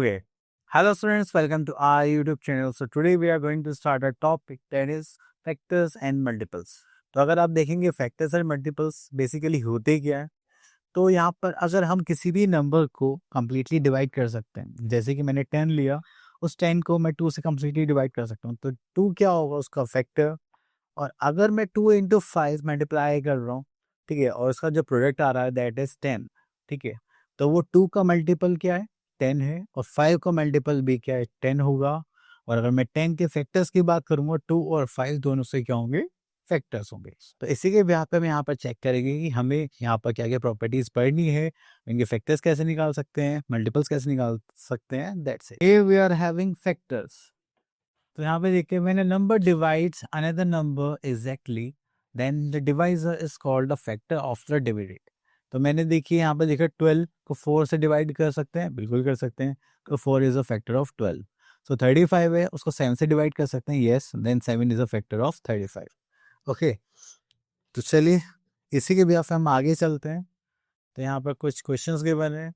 Okay. Hello students, welcome to our YouTube channel. So today we are going to start a topic that is factors and multiples. तो अगर आप देखेंगे factors और multiples basically होते क्या है, तो यहाँ पर अगर हम किसी भी नंबर को कम्प्लीटली डिवाइड कर सकते हैं, जैसे कि मैंने 10 लिया, उस 10 को मैं 2 से कम्प्लीटली डिवाइड कर सकता हूँ, तो 2 क्या होगा उसका फैक्टर। और अगर मैं 2 इंटू 5 मल्टीप्लाई कर रहा हूँ, ठीक है, और उसका जो प्रोडक्ट आ रहा है दैट इज 10, ठीक है, तो वो 2 का मल्टीपल क्या है, 10 है, और 5 का मल्टीपल भी क्या है, 10 होगा। और अगर मैं 10 के फैक्टर्स की बात करूंगा, 2 और 5 दोनों से क्या होंगे, फैक्टर्स होंगे। तो इसी के ब्याह पे हम यहाँ पर चेक करेंगे कि हमें यहाँ पर क्या क्या प्रॉपर्टीज पढ़नी है, इनके फैक्टर्स कैसे निकाल सकते हैं, मल्टीपल्स कैसे निकाल सकते हैं, that's it. We are having factors. तो यहाँ पे देखिए, मैंने number divides another number exactly, then the divisor is called the factor of the divided. तो मैंने देखिए यहाँ पे देखा 12 को 4 से डिवाइड कर सकते हैं, बिल्कुल कर सकते हैं, तो 4 is a factor of 12। So 35 है, उसको 7 से डिवाइड कर सकते हैं, yes, then 7 is a factor of 35। Okay, तो चलिए इसी के ब्याह पे हम आगे चलते हैं। तो यहाँ पर कुछ क्वेश्चंस गिवन है,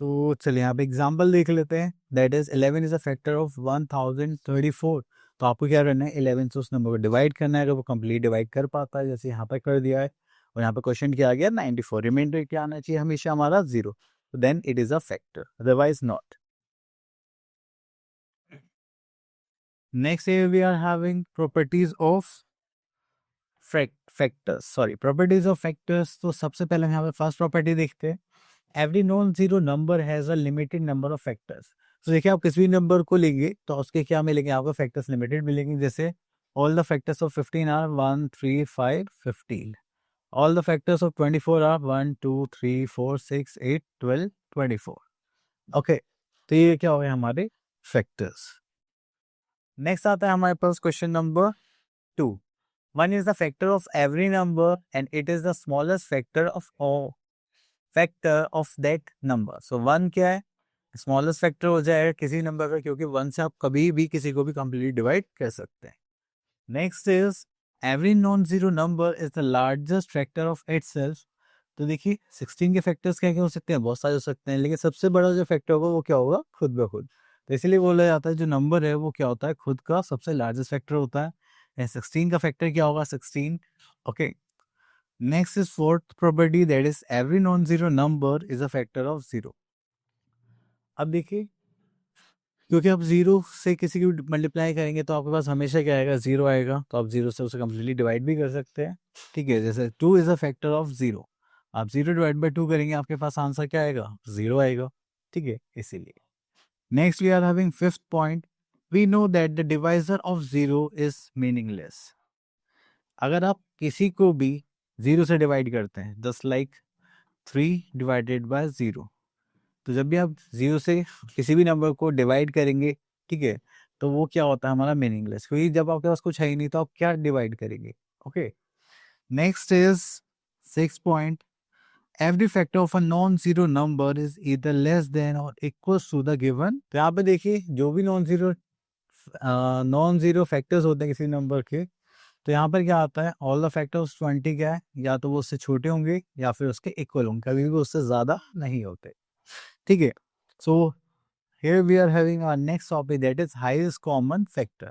तो चलिए यहाँ पे एग्जाम्पल देख लेते हैं। That is 11 is a factor of 1034। तो आपको क्या करना है, 11 से उस नंबर को डिवाइड करना है, अगर वो कंप्लीट डिवाइड कर पाता है, जैसे यहाँ पर कर दिया है। और यहाँ पे क्वेश्चन क्या आ गया, 94, रिमाइंडर क्या आना चाहिए हमेशा हमारा 0, तो then it is a factor, otherwise not. Next we are having properties of factors, sorry, properties of factors. तो सबसे पहले हम यहाँ पे फर्स्ट प्रॉपर्टी देखते हैं। Every non zero number has a limited number of factors. तो देखिए, आप किसी भी नंबर को लेंगे तो उसके क्या मिलेंगे, आपको फैक्टर्स लिमिटेड मिलेंगे। जैसे all the factors of 15 are 1 3 5 15। All the factors of 24 are 1 2 3 4 6 8 12 24। Okay, तो ये क्या हो गया हमारे फैक्टर्स। नेक्स्ट आता है हमारे पास question number 2। 1 is the factor of every number and it is the smallest factor of that number. So 1 क्या है, स्मॉलेस्ट फैक्टर हो जाएगा किसी नंबर का, क्योंकि 1 से आप कभी भी किसी को भी कंप्लीटली डिवाइड कर सकते हैं। Next is every non zero number is the largest factor of itself. तो देखिए 16 के फैक्टर्स क्या क्या हो सकते हैं, बहुत सारे हो सकते हैं, लेकिन सबसे बड़ा जो फैक्टर होगा वो क्या होगा, खुद ब खुद। तो इसीलिए बोला जाता है जो नंबर है वो क्या होता है, खुद का सबसे लार्जेस्ट फैक्टर होता है। 16 का फैक्टर क्या होगा, 16। Okay, next is fourth property, that is every non zero number is a factor of 0। अब देखिए, क्योंकि आप 0 से किसी की मल्टीप्लाई करेंगे तो आपके पास हमेशा क्या आएगा, 0 आएगा, तो आप 0 से उसे कम्प्लीटली डिवाइड भी कर सकते हैं। ठीक है, जैसे 2 इज अ फैक्टर ऑफ 0, आप 0 डिवाइड बाई 2 करेंगे, आपके पास आंसर क्या आएगा, 0 आएगा। ठीक है, इसीलिए। Next we are having fifth point, we know that the divisor of 0 is meaningless. अगर आप किसी को भी 0 से डिवाइड करते हैं, जस्ट लाइक 3 डिवाइडेड बाय 0, तो जब भी आप 0 से किसी भी नंबर को डिवाइड करेंगे, ठीक है, तो वो क्या होता है हमारा, मीनिंगलेस, क्योंकि जब आपके पास कुछ है ही नहीं तो आप क्या डिवाइड करेंगे। Okay, next is 6 point, every factor of a non zero number is either less than or equals to the given. तो यहाँ पे देखिए, जो भी नॉन जीरो फैक्टर्स होते हैं किसी नंबर के, तो यहाँ पर क्या आता है, ऑल द फैक्टर्स 20 क्या है, या तो वो उससे छोटे होंगे या फिर उसके इक्वल होंगे, कभी भी उससे ज्यादा नहीं होते। ठीक है, सो here we are having our next topic, that is highest common factor।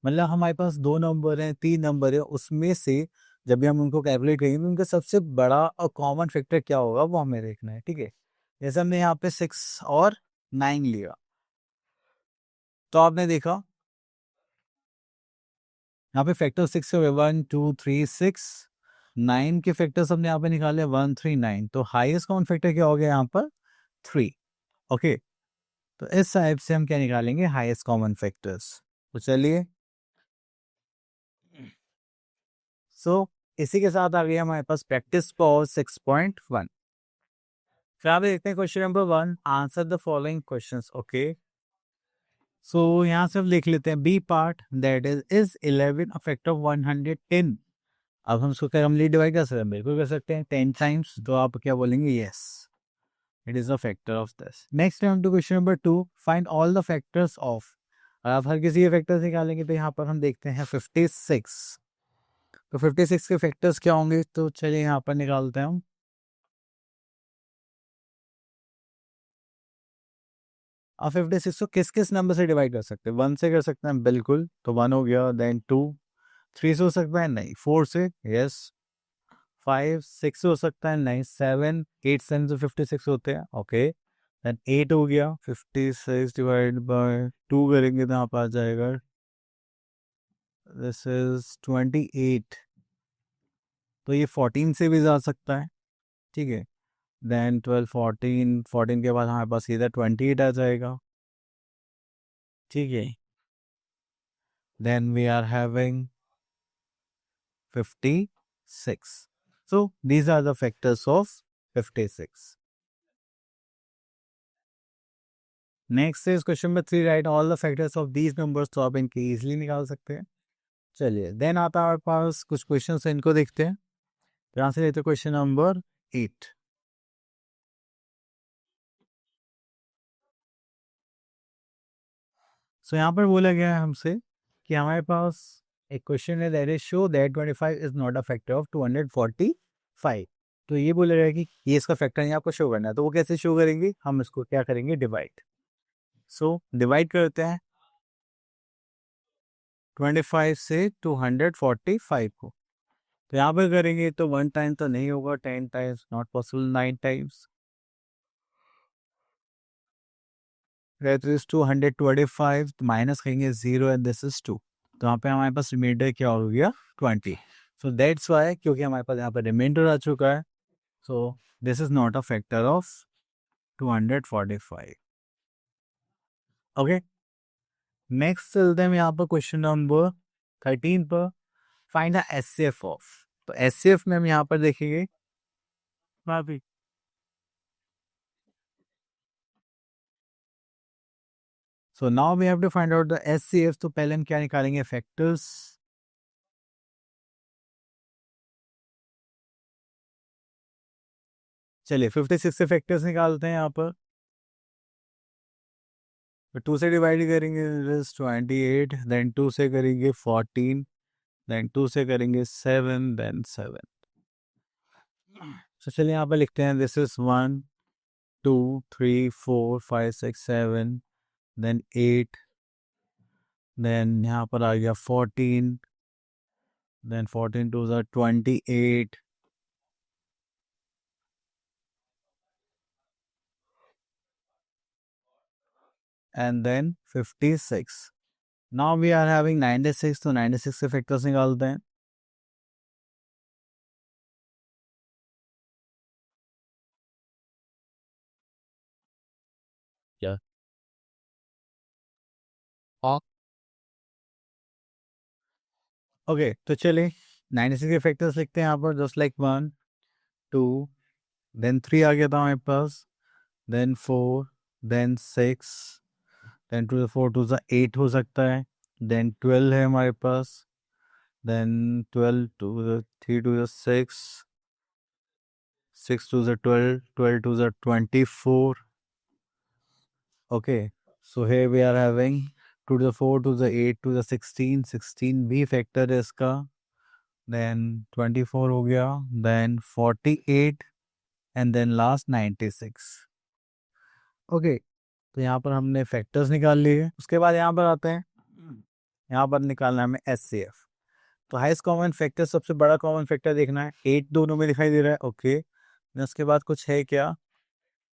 मतलब हमारे पास 2 नंबर हैं, 3 नंबर है, उसमें से जब भी हम उनको कैलकुलेट करेंगे तो उनका सबसे बड़ा और कॉमन फैक्टर क्या होगा वो हमें देखना है। ठीक है, जैसे हमने यहाँ पे 6 और 9 लिया, तो आपने देखा यहाँ पे फैक्टर 6 हो गए, 1 2 3 6। 9 के फैक्टर्स हमने यहाँ पे निकाले 1 3 9, तो हाईएस्ट कॉमन फैक्टर क्या हो गया यहाँ पर, 3। ओके, तो इस टाइप से हम क्या निकालेंगे, हाईएस्ट कॉमन फैक्टर्स। तो चलिए, सो इसी के साथ आ गया हमारे पास प्रैक्टिस फॉर 6.1। फिर आप देखते हैं question number 1, answer the following questions. Okay, so यहाँ से हम लिख लेते हैं B part, that is 11 a factor of 110। अब हम उसको कंप्लीट डिवाइड कर सकते हैं, बिल्कुल कर सकते हैं, 10 टाइम्स, तो आप क्या बोलेंगे, yes, it is a factor of this. Next हम to question number 2, find all the factors of. आप हर किसी के फैक्टर्स निकालेंगे, तो यहाँ पर हम देखते हैं 56। तो 56 के फैक्टर्स क्या होंगे, तो चलिए यहाँ पर निकालते हैं हम। अब 56 को किस किस नंबर से डिवाइड कर सकते हैं? 1 से कर सकते हैं, बिल्कुल, तो 1 हो गया, देन 2, 3 से हो सकता है, नहीं, 4 से, यस, 5, 6 से हो सकता है, नहीं, 7, 8, 7 तो 56 होते हैं, ओके, देन 8 हो गया, 56 डिवाइड बाय 2 करेंगे तो यहाँ पर आ जाएगा, दिस इज 28, तो ये 14 से भी जा सकता है, ठीक है, देन 12, 14, 14 के बाद हमारे पास सीधा 28 आ जाएगा, ठीक है, then we are having 56. So these are the factors of 56. Next is question number 3. Write all the factors of these numbers. तो आप इनके easily निकाल सकते हैं. चलिए, देन आता है हमारे पास कुछ क्वेश्चन है, इनको देखते हैं. यहाँ से लेते क्वेश्चन नंबर 8. सो यहाँ पर बोला गया है हमसे कि हमारे पास एक क्वेश्चन है, that is show that 25 is not a factor of 245. तो ये बोला गया है कि ये इसका फैक्टर नहीं आपको शो करना है, तो वो कैसे शो करेंगे? हम इसको क्या करेंगे? डिवाइड. सो डिवाइड करते हैं 25 से 245 को. तो यहाँ पर करेंगे तो 1 टाइम तो नहीं होगा, 10 times not possible, 9 times, that is 225, minus करेंगे 0 एंड दिस इज 2, तो यहाँ पे हमारे पास रिमाइंडर क्या हो गया? 20. सो दैट्स वाई, क्योंकि हमारे पास यहाँ पर रिमाइंडर आ चुका है, so this is not a factor of 245. Okay, next चलते हैं यहाँ पर क्वेश्चन नंबर 13 पर. Find the HCF of. तो एचसीएफ में हम यहाँ पर देखेंगे, भाभी, so now we have to find out the SCF. तो पहले हम क्या निकालेंगे? फैक्टर्स. चलिए 56 से फैक्टर्स निकालते हैं यहाँ पर. तो 2 से डिवाइड करेंगे 28, देन 2 से करेंगे 14, देन 2 से करेंगे 7, देन 7. तो चलिए यहाँ पर लिखते हैं, दिस इज 1, 2, 3, 4, 5, 6, 7, देन 8, देन यहाँ पर आ गया 14, then 14 to 28, and then 56. Now we are having 96, तो 96 से फैक्टर्स निकालते हैं. क्या? ओके, तो चलिए 96 के फैक्टर्स लिखते हैं यहाँ पर, जस्ट लाइक 1, 2, देन 3 आ गया था हमारे पास, देन 4, देन 6, देन 2 4 2 8 हो सकता है, देन 12 है हमारे पास, then 12 2 3 2 6, 6 2 12, 12 2 24. Okay, so here we are having 2 to the 4 to the 8 to the 16, 16 भी फैक्टर है इसका, देन 24 हो गया, then 48 and then last 96. Okay, तो यहाँ पर हमने फैक्टर्स निकाल लिए. उसके बाद यहाँ पर आते हैं, यहाँ पर निकालना है हमें एचसीएफ. तो हाईएस्ट कॉमन फैक्टर, सबसे बड़ा कॉमन फैक्टर देखना है. 8 दोनों में दिखाई दे रहा है, ओके. उसके बाद कुछ है क्या?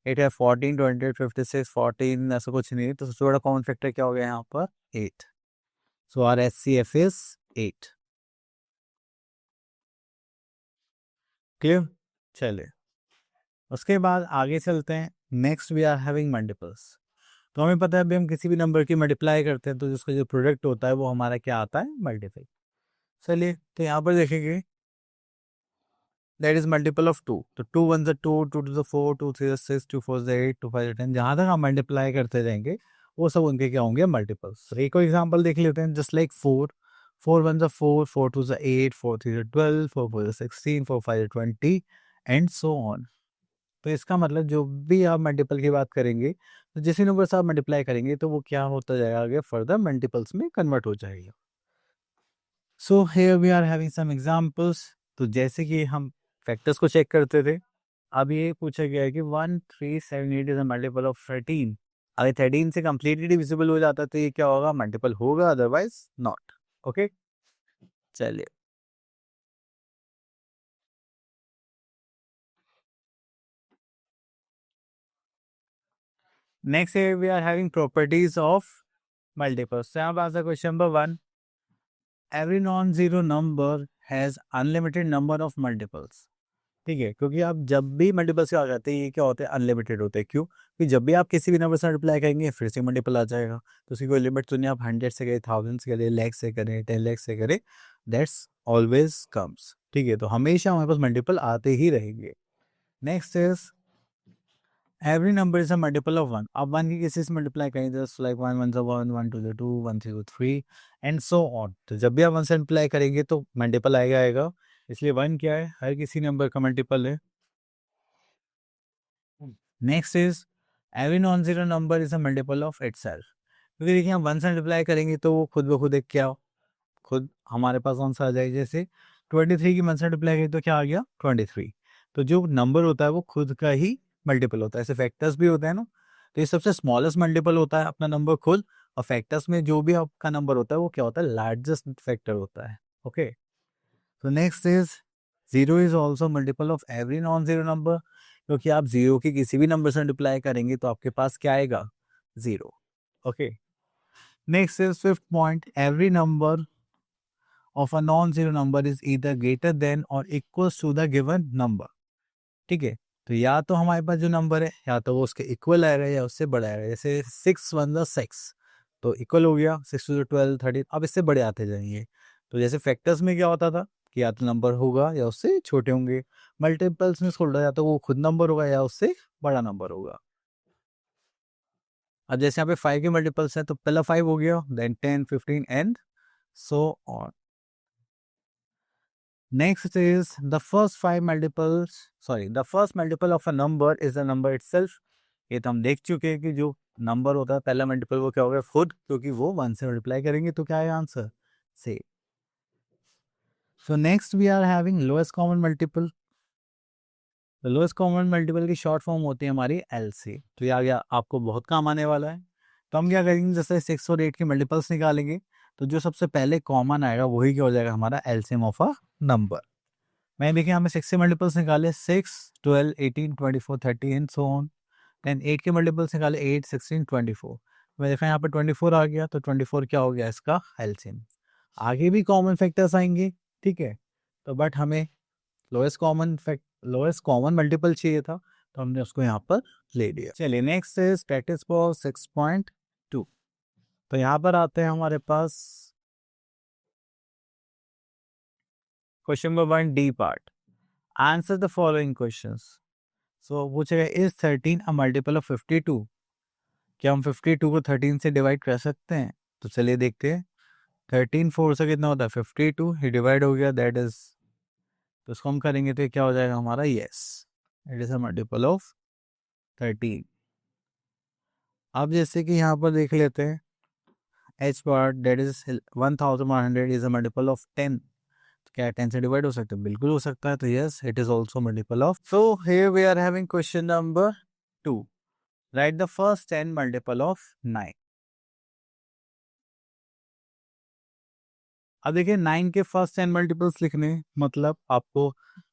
8 है, 14, 28, 56, 14, ऐसा कुछ नहीं. तो सबसे बड़ा कॉमन फैक्टर क्या हो गया यहाँ पर? 8. So our HCF is 8. Clear? चलिए, उसके बाद आगे चलते हैं. Next we are having multiples. तो हमें पता है अभी हम किसी भी नंबर की मल्टीप्लाई करते हैं तो जिसका जो प्रोडक्ट होता है वो हमारा क्या आता है? मल्टीप्लाई. चलिए, तो यहाँ पर देखेंगे, दैट इज मल्टीपल ऑफ 2. तो 2 1 2, 2 2 4, 2 3 6, 2 4 8, 2 5 10. जहाँ तक हम मल्टीप्लाई करते जाएंगे वो सब उनके क्या होंगे? मल्टीपल्स. एक और एग्जाम्पल देख लेते हैं, just like 4, 4 1 4, 4 2 8, 4 3 12, 4 4 16, 4 5 20 and so on. तो इसका मतलब जो भी आप मल्टीपल की बात करेंगे, तो जिस नंबर से आप मल्टीप्लाई करेंगे तो वो क्या होता जाएगा? आगे फर्दर मल्टीपल्स में कन्वर्ट हो जाएगा. So here we are having some examples. तो जैसे कि हम फैक्टर्स को चेक करते थे, अब ये पूछा गया है कि 1378 इज अ मल्टीपल ऑफ 13. अगर 13 से कम्प्लीटली डिविजिबल हो जाता तो ये क्या होगा, मल्टीपल होगा, अदरवाइज नॉट। ओके, चलिए next we are having properties of multiples. So यहाँ पर आता है question number 1, every non zero number has unlimited number of multiples. ठीक है, क्योंकि आप जब भी मल्टीपल्स आ जाते हैं ये क्या होते हैं, अनलिमिटेड होते हैं। क्यों? क्योंकि जब भी आप किसी भी नंबर से मल्टीप्लाई करेंगे फिर से मल्टीपल आ जाएगा, तो उसकी कोई लिमिट तो नहीं। आप 100 से करें, 1000 से करें, लैख से करें, 10 लाख से करें, दैट्स ऑलवेज कम्स। ठीक है, तो हमेशा हमारे पास मल्टीपल आते ही रहेंगे। Next is every number is a multiple of one. आप वन की किसी से मल्टीप्लाई करें, just like one one one, one two two, one three three, and so on. तो जब भी आप वन से मल्टीप्लाई करेंगे तो मल्टीपल आएगा। इसलिए वन क्या है, हर किसी नंबर का मल्टीपल है। Next is every non zero number is a multiple of itself. क्योंकि देखिए हम वन से मल्टीप्लाई करेंगे तो वो खुद ब खुद एक क्या खुद हमारे पास कौन सा आ जाएगा, जैसे 23 की वन से मल्टीप्लाई करें तो क्या आ गया 23। तो जो नंबर होता है वो खुद का ही मल्टीपल होता है। ऐसे फैक्टर्स भी होते हैं ना, तो ये सबसे स्मॉलेस्ट मल्टीपल होता है अपना नंबर खुद, और फैक्टर्स में जो भी आपका नंबर होता है वो क्या होता है, लार्जेस्ट फैक्टर होता है। ओके, तो next is zero is also multiple of every non zero number. क्योंकि आप जीरो की किसी भी नंबर से मल्टीप्लाई करेंगे तो आपके पास क्या आएगा, zero. Okay, next is fifth point, every number of a non zero number is either greater than or equals to the given number. ठीक है, तो या तो हमारे पास जो नंबर है या तो वो उसके इक्वल आ रहा है या उससे बड़ा आ रहा है। जैसे 6 वन द 6 तो इक्वल हो गया, 6 टू 12 13, अब इससे बड़े आते जाएंगे। तो जैसे फैक्टर्स में क्या होता था कि या तो नंबर होगा या उससे छोटे होंगे, मल्टीपल्स में सोल्डर या तो वो खुद नंबर होगा या उससे बड़ा नंबर होगा। अब जैसे यहाँ पे 5 के मल्टीपल्स हैं तो पहला 5 हो गया, then 10 15 and so on. Next is the first five multiples, sorry, the first multiple of a number is the number itself। ये तो हम देख चुके हैं कि जो नंबर होता है पहला मल्टीपल वो क्या होगा, खुद, क्योंकि वो वन से मल्टीप्लाई करेंगे तो क्या है आंसर, से। So next we are having lowest common multiple. तो लोएस्ट कॉमन मल्टीपल की शॉर्ट फॉर्म होती है हमारी एलसी। तो ये आ गया, आपको बहुत काम आने वाला है। तो हम क्या करेंगे, जैसे 6 और 8 के मल्टीपल्स निकालेंगे तो जो सबसे पहले कॉमन आएगा वही क्या हो जाएगा, हमारा एलसीएम ऑफ अ नंबर। मैं देखिए हमें 6 से मल्टीपल्स निकाले, 6 12 18 24 30 एंड सो ऑन। देन 8 के मल्टीपल्स निकाले, 8 16 24। मैं देखा यहाँ पर 24 आ गया, तो 24 क्या हो गया इसका एलसीएम। आगे भी कॉमन फैक्टर्स आएंगे, ठीक है, तो बट हमें लोएस्ट कॉमन मल्टीपल चाहिए था तो हमने उसको यहाँ पर ले लिया। चलिए नेक्स्ट इज प्रैक्टिस फॉर 6.2। तो यहाँ पर आते हैं हमारे पास question number 1 D part, answer the following questions. So पूछेगा इज 13 अ मल्टीपल ऑफ 52। क्या हम 52 को 13 से डिवाइड कर सकते हैं? तो चलिए देखते हैं। 13 4 से कितना होता है 52, ही डिवाइड हो गया, दैट इज, तो इसको हम करेंगे तो क्या हो जाएगा हमारा, yes it is a multiple of 13। अब जैसे कि यहाँ पर देख लेते हैं H part, that is 1100 is a multiple of 10। क्या 10 से डिवाइड हो सकता है? बिल्कुल हो सकता है, तो yes it is also multiple of. So here we are having question number 2, right the first 10 multiple of 9। अब देखिए 9 के फर्स्ट 10 मल्टीपल्स लिखने, मतलब आपको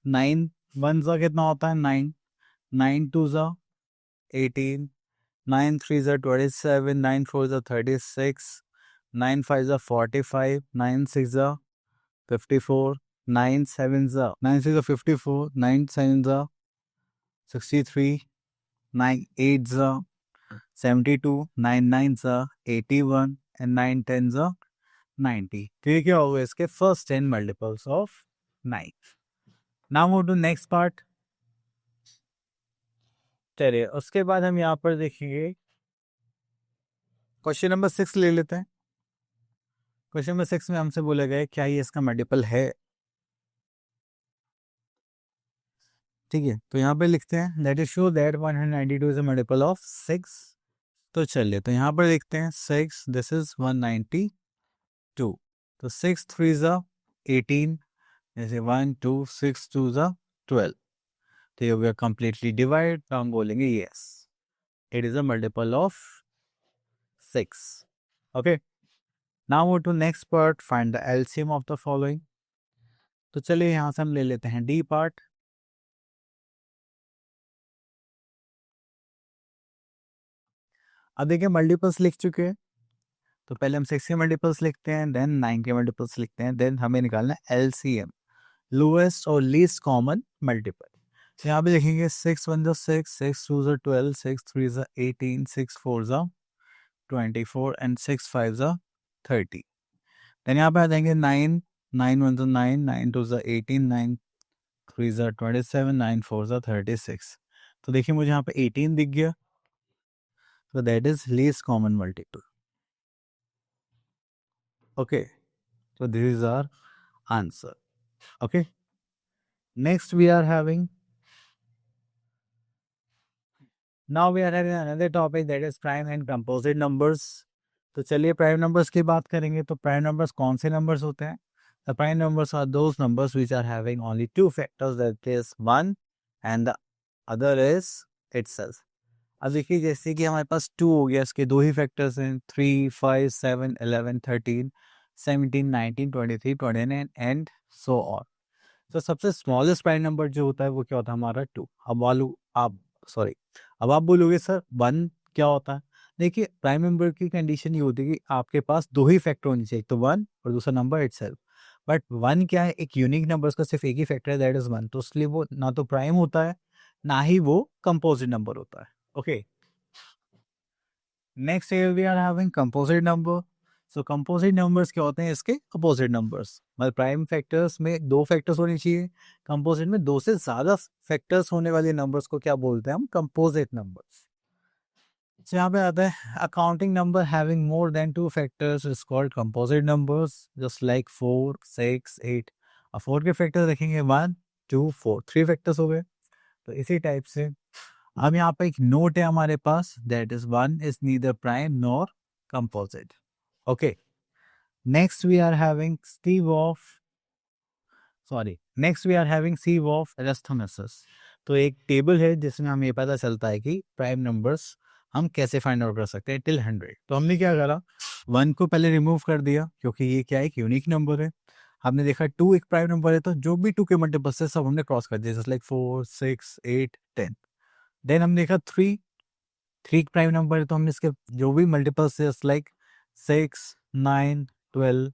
9 वन जा कितना होता है 9, 9 टू जा 18, 9 3 जा 27, 9 4 जा 36, 9 5 जा 45, 9 6 जा 54, 9 7 जा 9 6 जा 54, 9 7 जा 63, 9 8 जा 72, 9 9 जा 81 एंड 9 10 जा 90। तो ये क्या होगा इसके first 10 multiples of 9। Now move to next part. चलिए उसके बाद हम यहाँ पर देखेंगे क्वेश्चन नंबर 6 ले लेते हैं। क्वेश्चन नंबर 6 में हमसे बोला गया है क्या ये इसका मल्टीपल है। ठीक है, तो यहाँ पे लिखते हैं that is show that 192 is a multiple of 6। तो चलिए तो यहाँ पर देखते हैं 6, दिस इज 192। तो 6 3 जा 18, जैसे 1 2 6 2 जा 12। तो ये हो गया कम्प्लीटली डिवाइड, तो हम बोलेंगे yes it is a multiple of 6. Okay. Now move to next part, find the LCM of the following. तो चलिए यहाँ से हम ले लेते हैं डी पार्ट. अब देखिए मल्टीपल्स लिख चुके हैं, तो पहले हम 6 के मल्टीपल्स लिखते हैं, देन 9 के मल्टीपल्स लिखते हैं, देन हमें निकालना है LCM, लोएस्ट और लीस्ट कॉमन मल्टीपल. तो यहाँ पे लिखेंगे 6 1 जा 6, 6 2 जा 12, 6 3 जा 18, 6 4 जा 24 एंड 6 5 जा 30. देन यहाँ पे आ जाएंगे 9, 9 1 जा 9, 9 2 जा 18, 9 3 जा 27, 9 4 जा 36. तो देखिए मुझे यहाँ पे 18 दिख गया, so that is least common multiple. Okay, so this is our answer. Okay, next we are having another topic, that is prime and composite numbers. तो चलिए प्राइम नंबर्स की बात करेंगे. तो प्राइम नंबर्स कौन से नंबर्स होते हैं? The prime numbers are those numbers which are having only two factors, that is 1 and the other is itself. अब देखिए जैसे कि हमारे पास 2 हो गया, इसके दो ही फैक्टर्स हैं, 3 5 7 11 13 17 19 23 29 एंड सो ऑन. तो सबसे स्मॉलेस्ट प्राइम नंबर जो होता है वो क्या होता है हमारा 2. अब आप बोलोगे सर 1 क्या होता है? देखिए प्राइम नंबर की कंडीशन ये होती है कि आपके पास दो ही फैक्टर होने चाहिए, तो 1 और दूसरा नंबर इटसेल्फ. बट 1 क्या है, एक यूनिक नंबर, उसका सिर्फ एक ही फैक्टर है, दैट इज 1. तो इसलिए वो ना तो प्राइम होता है ना ही वो कंपोजिट नंबर होता है. Okay, next here we are having composite number. So composite numbers क्या होते हैं? इसके opposite numbers. मतलब प्राइम फैक्टर्स में दो फैक्टर्स होने चाहिए, कंपोजिट में दो से ज्यादा फैक्टर्स होने वाले नंबर्स को क्या बोलते हैं हम? Composite numbers. तो यहाँ पे आता है accounting number having more than 2 factors is called composite numbers, just like 4 6 8. अब 4 के फैक्टर्स देखेंगे 1 2 4, 3 फैक्टर्स हो गए. तो इसी टाइप से अब यहाँ पे एक नोट है हमारे पास, that is 1 is neither prime nor composite. Okay, next we are having sieve of Eratosthenes. तो एक टेबल है जिसमें हमें पता चलता है कि प्राइम नंबर्स हम कैसे फाइंड आउट कर सकते हैं टिल 100. तो हमने क्या करा, 1 को पहले रिमूव कर दिया क्योंकि ये क्या है, एक यूनिक नंबर है. हमने देखा 2 एक प्राइम नंबर है, तो जो भी 2 के मल्टीपल्स है सब हमने क्रॉस कर दिया, जैसे लाइक 4 6 8 10. देन हमने देखा 3 एक प्राइम नंबर है, तो हमने इसके जो भी मल्टीपल्स है लाइक 6 9 12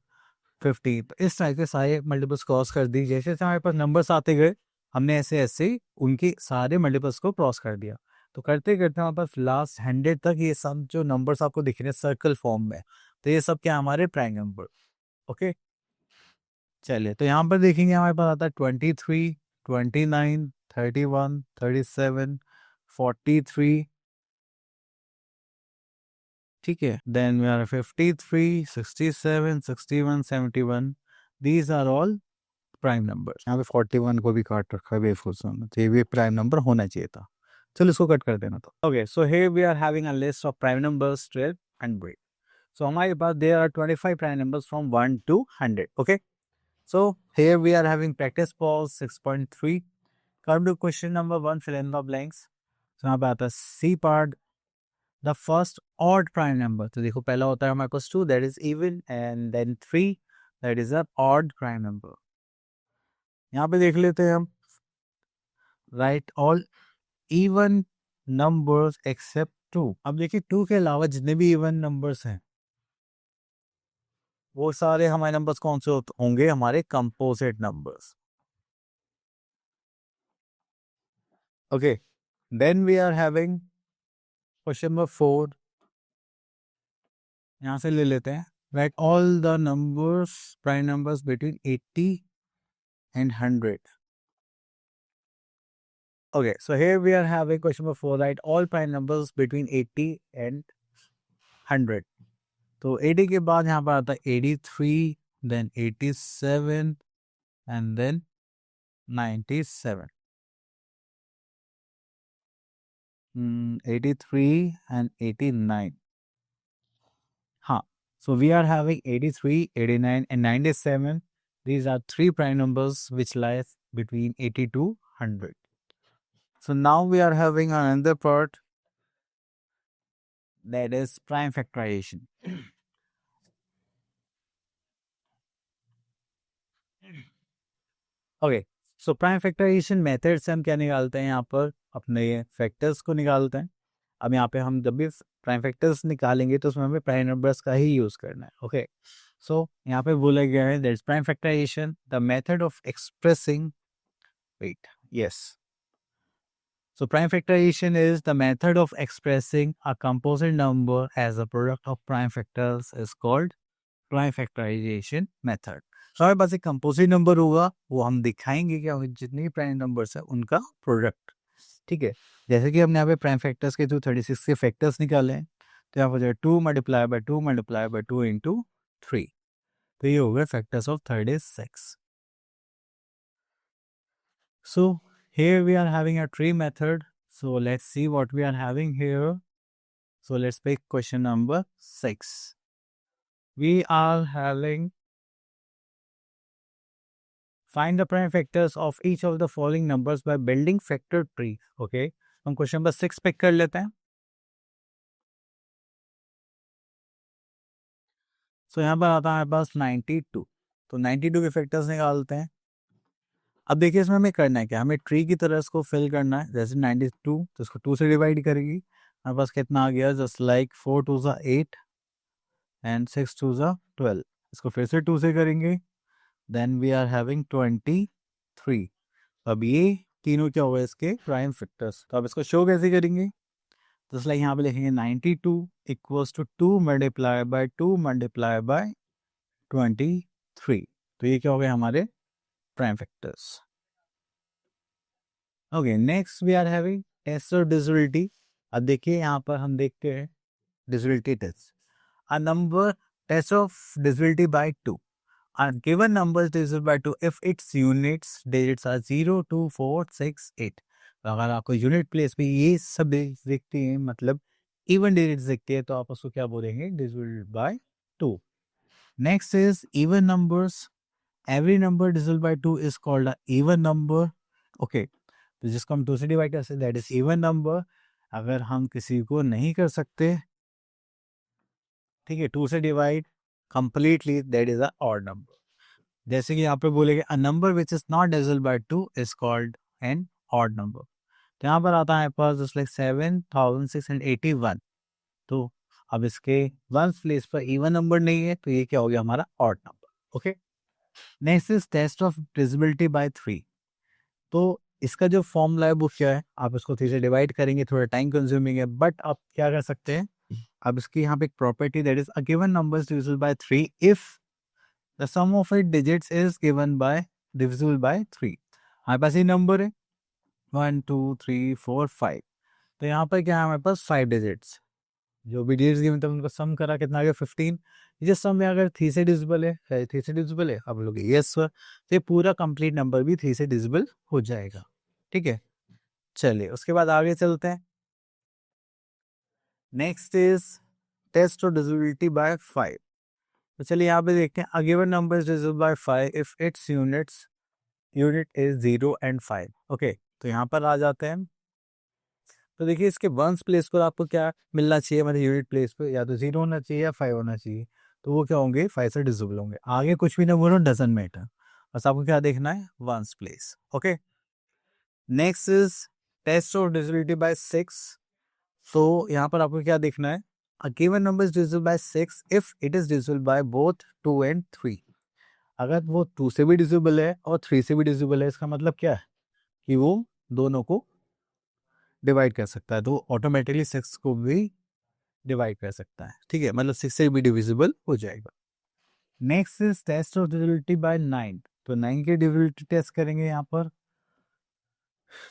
15, तो इस टाइप के सारे मल्टीपल्स क्रॉस कर दी. जैसे जैसे हमारे पास नंबर्स आते गए हमने ऐसे ऐसे उनके सारे मल्टीपल्स को क्रॉस कर दिया. तो करते करते हमारे पास लास्ट 100 तक ये सब जो नंबर्स आपको दिख रहे हैं सर्कल फॉर्म में, तो ये सब क्या हमारे प्राइम नंबर. ओके, चलिए तो यहाँ पर देखेंगे हमारे पास आता है 23 29 31 37 43. ठीक है, then we are 53 67 61 71. These are all prime numbers. यहाँ पे 41 को भी काट रखा है बेफूस ने, तो ये भी प्राइम नंबर होना चाहिए था. चलो इसको कट कर देना. तो okay, so here we are having a list of prime numbers 12 and break. सो हमारे पास there are 25 prime numbers from 1 to 100. Okay, so here we are having practice balls 6.3. Come to question number 1, fill in the blanks. So यहाँ पे आता है C part, the first odd prime number. तो देखो पहला होता है हमारे पास 2, that is even, and then 3, that is a odd prime number. यहाँ पे देख लेते हैं हम, write all even numbers except 2. अब देखिए 2 के अलावा जितने भी even numbers हैं वो सारे हमारे नंबर्स कौन से होंगे? हमारे composite numbers. Okay, then we are having question number 4. यहाँ से ले लेते हैं, right all the numbers prime numbers between 80 and 100. Okay, so here we are having question number 4, write all prime numbers between 80 and 100. तो 80 के बाद यहाँ पर आता है 83, then 87 and then 97. 83 and 89. हाँ, so we are having 83, 89 and 97. These are 3 prime numbers which lies between 80 to 100. So now we are having another part, that is prime factorization. Okay, so prime factorization method से हम क्या निकालते हैं, यहाँ पर अपने factors को निकालते हैं. अब यहाँ पे हम जब भी प्राइम फैक्टर्स निकालेंगे तो उसमें हमें प्राइम नंबर्स का ही यूज करना है. ओके, सो यहाँ पे बोला गया है that is prime factorization the method of expressing, wait, yes. So prime factorization is the method of expressing a composite number as a product of prime factors is called prime factorization method. So हमारे पास एक composite number होगा, वो हम दिखाएंगे कि जितने भी prime numbers है उनका प्रोडक्ट. ठीक है, जैसे कि हमने यहाँ पे प्राइम फैक्टर्स के थ्रू 36 के फैक्टर्स निकाले हैं, तो यहाँ पर जो 2 multiply by 2 multiply by 2 into 3, तो ये हो गए factors of 36. So here we are having a tree method. So let's see what we are having here. So let's pick question number 6. We are having find the prime factors of each of the following numbers by building factor tree. Okay, हम question number 6 pick कर लेते हैं. So यहाँ पर आता है हमारे पास 92. तो 92 के फैक्टर्स निकालते हैं. अब देखिए इसमें हमें करना है क्या, हमें ट्री की तरह इसको फिल करना है. जैसे 92 तो इसको 2 से डिवाइड करेगी, हमारे पास कितना आ गया, जस्ट लाइक 4 2 ज़ा 8 एंड 6 2 ज़ा 12. इसको फिर से 2 से करेंगे, देन वी आर हैविंग 23. अब ये तीनों क्या होगा, इसके प्राइम फैक्टर्स. तो अब इसको शो कैसे करेंगे, जस्ट लाइक यहाँ पे लिखेंगे 92 equals to 2 multiply by 2 multiply by 23. तो ये क्या हो गया हमारे prime factors. Okay, next we are having test of divisibility. अब देखिए यहाँ पर हम देखते हैं divisibility test. A number test of divisibility by 2. A given number is divisible by 2 if its units digits are 0, 2, 4, 6, 8. तो अगर आपको यूनिट प्लेस पे ये सब दिखती हैं, मतलब इवन डिजिट्स दिखती है, तो आप उसको क्या बोलेंगे, divisible by 2. Next is even numbers. Every number divisible by 2 is called a even number. Okay, तो जिसको हम 2 से डिवाइड कर सकते हैं दैट इज इवन नंबर. अगर हम किसी को नहीं कर सकते, ठीक है, 2 से divide completely, that is a odd number. जैसे कि यहाँ पे बोलेंगे a number which is not divisible by 2 is called an odd number. तो यहाँ पर आता है पास जस्ट लाइक 7681. तो अब इसके वन प्लेस पर इवन नंबर नहीं है, तो ये क्या हो गया हमारा odd number. Okay, next is test of divisibility by 3. तो इसका जो फॉर्मूला है वो क्या है, आप इसको 3 से डिवाइड करेंगे, थोड़ा टाइम कंज्यूमिंग है, बट आप क्या कर सकते हैं, अब इसकी यहाँ पे एक property that is a given number is divisible by 3 if the sum of its digits is given by divisible by 3. हमारे पास ये नंबर है 1 2 3 4 5. तो यहाँ पर क्या है, हमारे पास 5 डिजिट्स, जो भी डिजिट्स गिवन थे उनका सम करा, कितना आ गया 15. ये सम में अगर 3 से डिविजिबल है, 3 से डिविजिबल है, अब लोग यस सर, तो ये पूरा कंप्लीट नंबर भी 3 से डिविजिबल हो जाएगा. ठीक है, चलिए उसके बाद आगे चलते हैं. Next is test of divisibility by 5. तो चलिए यहाँ पे देखते हैं a given number is divisible by 5 if its unit is 0 and 5. ओके, तो यहाँ पर आ जाते हैं. तो देखिए इसके वंस प्लेस पर आपको क्या मिलना चाहिए, मतलब यूनिट प्लेस पे या तो 0 होना चाहिए या 5 होना चाहिए. तो वो क्या होंगे, 5 से डिविजिबल होंगे. आगे कुछ भी ना बोलो, डजंट मैटर, बस आपको क्या देखना है, ones place. Okay, next is test of divisibility by 6. तो यहाँ पर आपको क्या देखना है, a given number is divisible by 6 if it is divisible by both 2 and 3. अगर वो 2 से भी डिविजिबल है और 3 से भी डिविजिबल है, इसका मतलब क्या है कि वो दोनों को डिवाइड कर सकता है, तो ऑटोमेटिकली 6 को भी डिवाइड कर सकता है. ठीक है, मतलब 6 से भी डिविजिबल हो जाएगा. Next is test of divisibility by 9. तो 9 की डिविजिबिलिटी टेस्ट करेंगे यहाँ पर.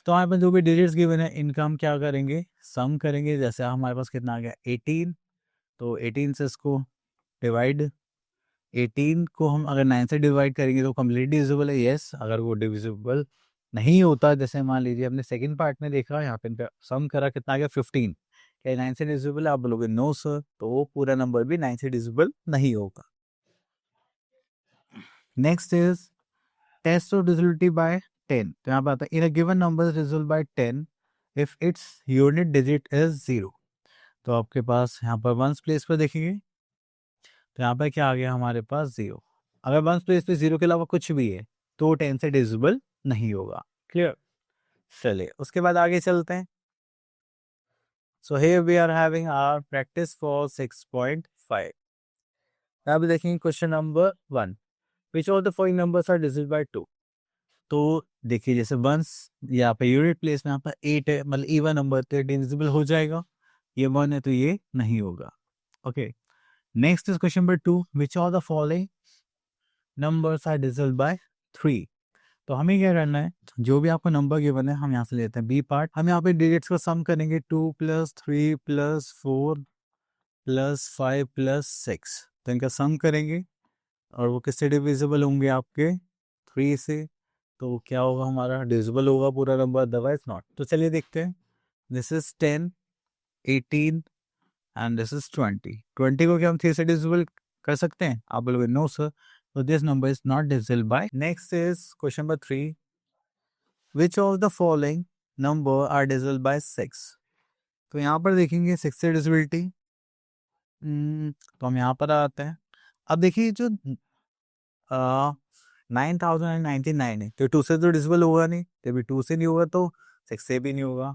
तो हमारे पास जो भी डिजिट्स गिवन है इनका हम क्या करेंगे, सम करेंगे. जैसे हमारे पास कितना आ गया 18, तो 18 से इसको डिवाइड, 18 को हम अगर 9 से डिवाइड करेंगे तो कम्प्लीट डिविजिबल है, यस. अगर वो डिविजिबल नहीं होता, जैसे मान लीजिए हमने सेकंड पार्ट में देखा, यहाँ पे इनका सम करा, कितना आ गया 15, क्या 9 से डिविजिबल है, आप बोलोगे नो सर, तो वो पूरा नंबर भी 9 से डिविजिबल नहीं होगा. Next is test of divisibility by 10. तो यहाँ पे आता है in a given number divisible by 10 if its unit digit is 0. तो आपके पास यहाँ पर वंस प्लेस पर देखेंगे तो यहाँ पर क्या आ गया हमारे पास 0। अगर वंस प्लेस पे 0 के अलावा कुछ भी है तो 10 से डिविजिबल नहीं होगा। क्लियर? चलिए उसके बाद आगे चलते हैं। So here we are having our practice for 6.5। अब देखेंगे question number 1, which of the following numbers are divisible by 2। तो देखिए जैसे वंस यहाँ पे यूनिट प्लेस में यहाँ पर 8 है, मतलब इवन नंबर तो डिविजिबल हो जाएगा। ये 1 है तो ये नहीं होगा। Okay, next is question number 2, which of the following numbers are divisible by 3। तो हमें क्या करना है, जो भी आपको नंबर गिवन है हम यहाँ से लेते हैं बी पार्ट। हम यहाँ पे डिजिट्स को सम करेंगे 2 + 3 + 4 + 5 + 6। तो इनका सम करेंगे और वो किससे डिविजिबल होंगे, आपके 3 से। तो क्या होगा, हमारा डिविजिबल होगा पूरा नंबर, अदरवाइज नॉट। तो चलिए देखते हैं। This is 10, 18 and this is 20। 20 को क्या हम 3 से डिविजिबल कर सकते हैं? आप बोलोगे नो सर, तो this number is not divisible by. Next is question number 3, which of the following number are divisible by 6। तो यहाँ पर देखेंगे 6 से डिविजिबिलिटी। तो हम यहाँ पर आते हैं। अब देखिए जो 9099 है तो 2 से तो डिविजिबल होगा नहीं, तो भी 2 से नहीं होगा तो 6 से भी नहीं होगा,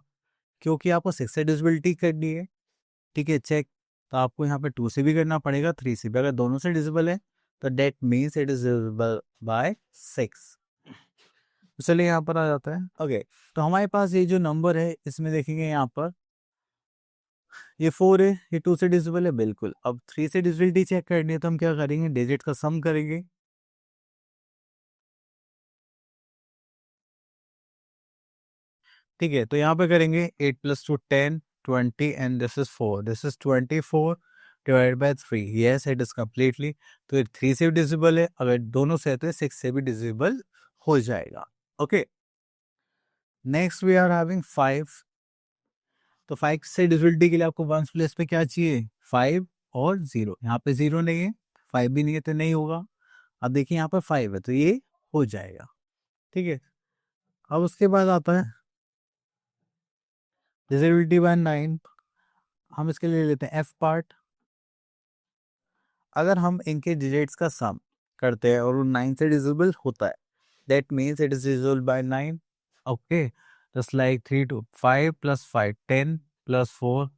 क्योंकि आपको 6 से डिविजिबिलिटी करनी है। ठीक है, चेक। तो आपको यहाँ पे 2 से भी करना पड़ेगा, 3 से भी। अगर दोनों से डिविजिबल है तो that means it is divisible by 6। तो चलिए यहाँ पर आ जाता है। ओके, तो हमारे पास ये जो नंबर है इसमें देखेंगे यहाँ पर ये 4 है, ये 2 से डिविजिबल है बिल्कुल। अब 3 से डिविजिबिलिटी चेक करनी है तो हम क्या करेंगे, डिजिट का सम करेंगे। ठीक है, तो यहाँ पे करेंगे 8 + 2 10 20 and this is 4, this is 24 divide by 3। Yes, it is completely. तो ये 3 से भी डिविजिबल है, अगर दोनों से है तो 6 से भी डिविजिबल हो जाएगा। Okay, next we are having 5। तो 5 से डिविजिबिलिटी के लिए आपको वंस प्लेस पे क्या चाहिए, 5 और 0। यहाँ पे 0 नहीं है, 5 भी नहीं है तो नहीं होगा। अब देखिए यहाँ पर 5 है तो ये हो जाएगा। ठीक है, अब उसके बाद आता है डिविजिबिलिटी बाय 9। हम इसके लिए लेते हैं एफ पार्ट। अगर हम इनके डिजिट्स का सम करते हैं और वो 9 से डिविजिबल होता है, that means it is divisible bye 9। Okay, just like 3 to 5 + 5 10 + 4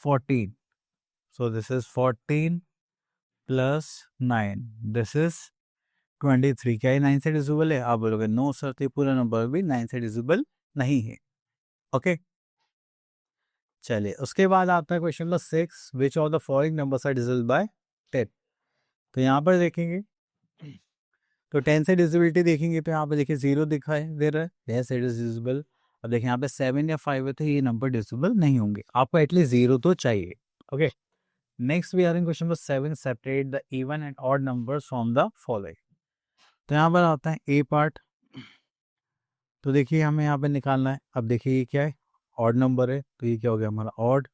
14। So this is 14 + 9, this is 23। क्या ये 9 से डिविजिबल है? आप बोलोगे नो सर, तो ये पूरा नंबर भी 9 से डिविजिबल नहीं है। ओके, चलिए उसके बाद आता है question number 6, which of the following numbers are divisible by 10। तो यहाँ पर देखेंगे तो 10 से डिविजिबिलिटी देखेंगे तो यहाँ पे देखिए 0 दिखाई दे रहा है, यस इट इज डिविजिबल। अब देखिए यहाँ पे 7 या 5 है तो ये नंबर डिविजिबल नहीं होंगे, आपको एटलीस्ट 0 तो चाहिए। Okay, next we are in question number 7, separate the even and odd numbers from the following. तो यहाँ पर आता है ए पार्ट। तो देखिए हमें यहाँ पे निकालना है। अब देखिए ये क्या है, ऑड नंबर है तो ये क्या हो गया हमारा ऑड।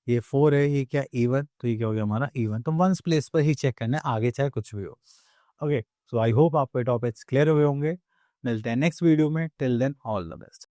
ये 4 है, ये क्या इवन, तो ये क्या हो गया हमारा इवन। तो वंस प्लेस पर ही चेक करना है, आगे चाहे कुछ भी हो। ओके, सो आई होप आपको टॉपिक्स क्लियर हुए होंगे। मिलते हैं नेक्स्ट वीडियो में, till then all the best.